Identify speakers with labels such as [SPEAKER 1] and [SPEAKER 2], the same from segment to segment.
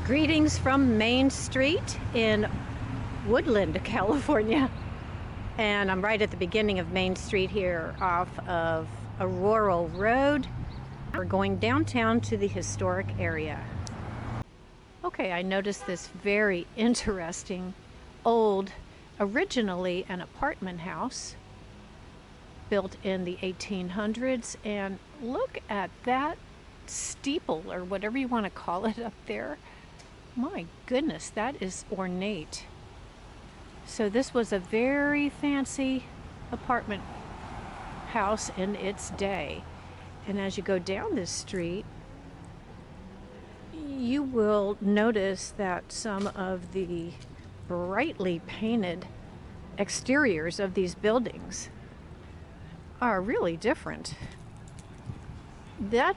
[SPEAKER 1] Greetings from Main Street in Woodland, California. And I'm right at the beginning of Main Street here off of Aurora Road. We're going downtown to the historic area. Okay, I noticed this very interesting old, originally an apartment house built in the 1800s. And look at that steeple, or whatever you want to call it, up there. My goodness, that is ornate. So this was a very fancy apartment house in its day. And as you go down this street, you will notice that some of the brightly painted exteriors of these buildings are really different. That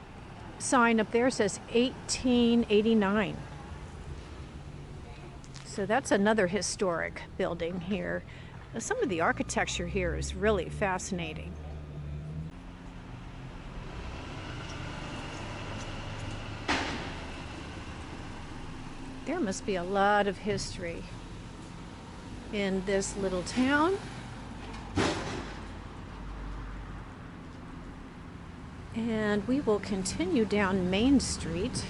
[SPEAKER 1] sign up there says 1889. So that's another historic building here. Some of the architecture here is really fascinating. There must be a lot of history in this little town. And we will continue down Main Street.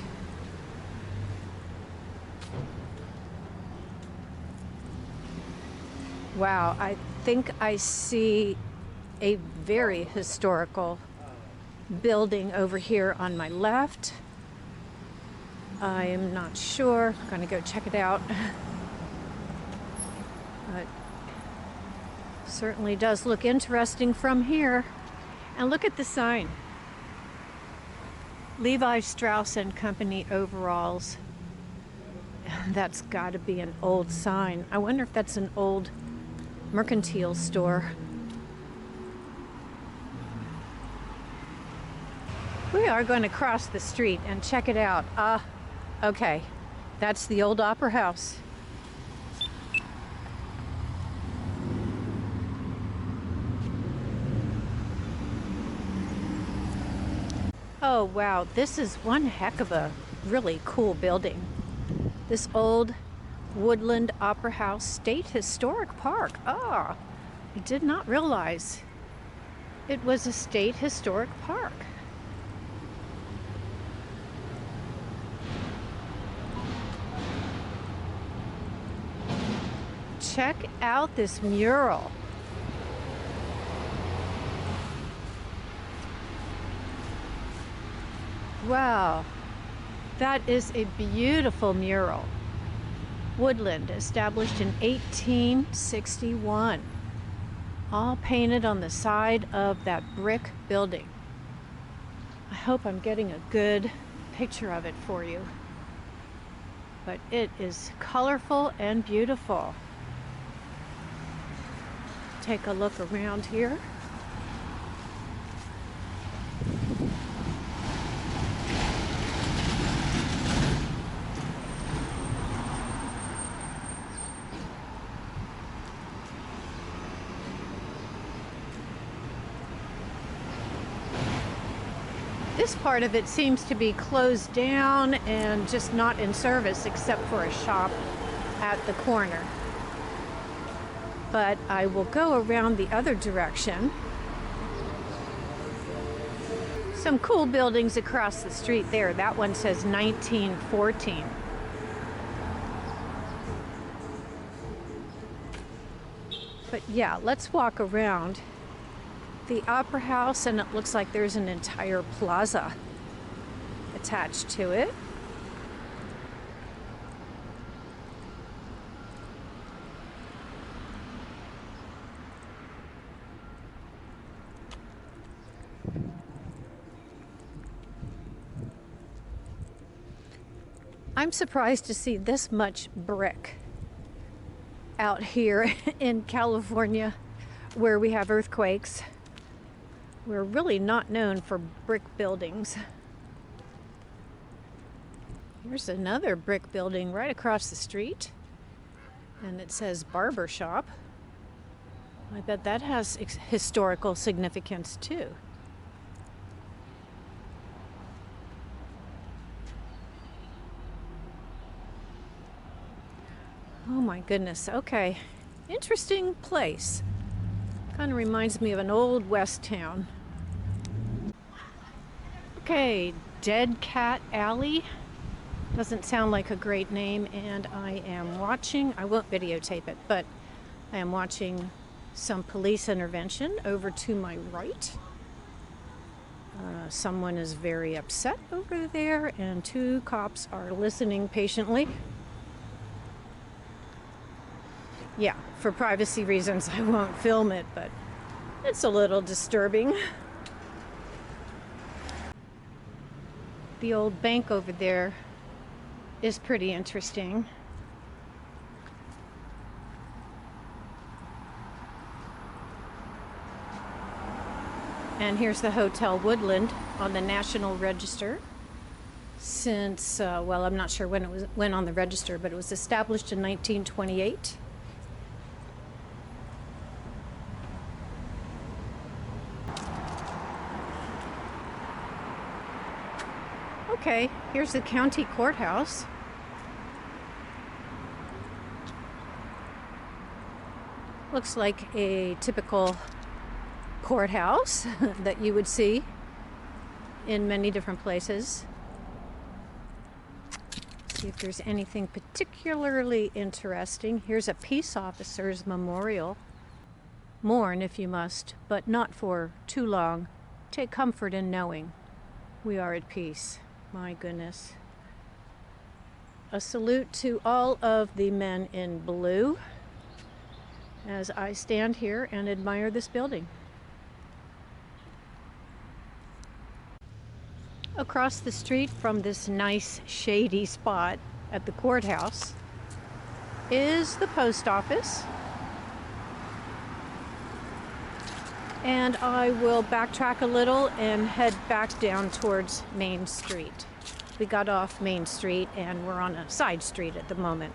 [SPEAKER 1] Wow, I think I see a very historical building over here on my left. I am not sure. I'm going to go check it out. But certainly does look interesting from here. And look at the sign. Levi Strauss and Company overalls. That's got to be an old sign. I wonder if that's an old mercantile store. We are going to cross the street and check it out. Okay, that's the old opera house. Oh wow, this is one heck of a really cool building. This old Woodland Opera House State Historic Park. I did not realize it was a state historic park. Check out this mural. Wow, that is a beautiful mural. Woodland, established in 1861. All painted on the side of that brick building. I hope I'm getting a good picture of it for you. But it is colorful and beautiful. Take a look around here. This part of it seems to be closed down and just not in service except for a shop at the corner. But I will go around the other direction. Some cool buildings across the street there. That one says 1914. But yeah, let's walk around the Opera House, and it looks like there's an entire plaza attached to it. I'm surprised to see this much brick out here in California where we have earthquakes. We're really not known for brick buildings. Here's another brick building right across the street, and it says barber shop. I bet that has historical significance too. Oh my goodness. Okay. Interesting place. Kind of reminds me of an old west town. Okay, Dead Cat Alley. Doesn't sound like a great name, and I am watching, I won't videotape it, but I am watching some police intervention over to my right. Someone is very upset over there, and two cops are listening patiently. Yeah, for privacy reasons, I won't film it, but it's a little disturbing. The old bank over there is pretty interesting. And here's the Hotel Woodland on the National Register since, well, I'm not sure when it went on the register, but it was established in 1928. Okay, here's the county courthouse. Looks like a typical courthouse that you would see in many different places. See if there's anything particularly interesting. Here's a peace officer's memorial. Mourn if you must, but not for too long. Take comfort in knowing we are at peace. My goodness. A salute to all of the men in blue as I stand here and admire this building. Across the street from this nice shady spot at the courthouse is the post office. And I will backtrack a little and head back down towards Main Street. We got off Main Street and we're on a side street at the moment.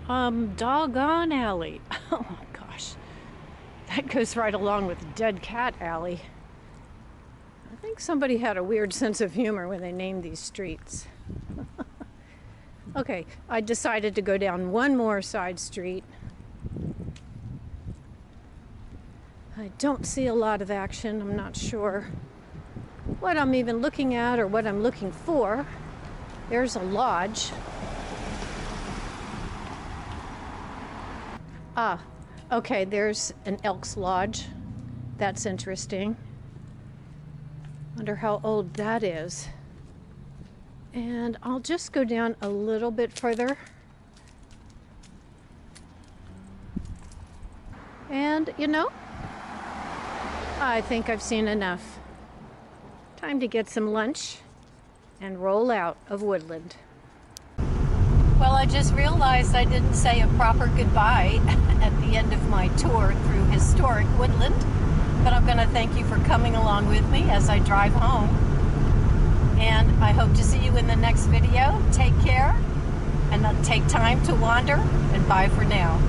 [SPEAKER 1] Doggone alley. Oh my gosh. That goes right along with Dead Cat Alley. I think somebody had a weird sense of humor when they named these streets. Okay, I decided to go down one more side street. I don't see a lot of action. I'm not sure what I'm even looking at or what I'm looking for. There's a lodge. Ah, okay, there's an Elks Lodge. That's interesting. Wonder how old that is. And I'll just go down a little bit further. And, you know, I think I've seen enough. Time to get some lunch and roll out of Woodland. Well, I just realized I didn't say a proper goodbye at the end of my tour through historic Woodland, but I'm going to thank you for coming along with me as I drive home. And I hope to see you in the next video. Take care and take time to wander, and bye for now.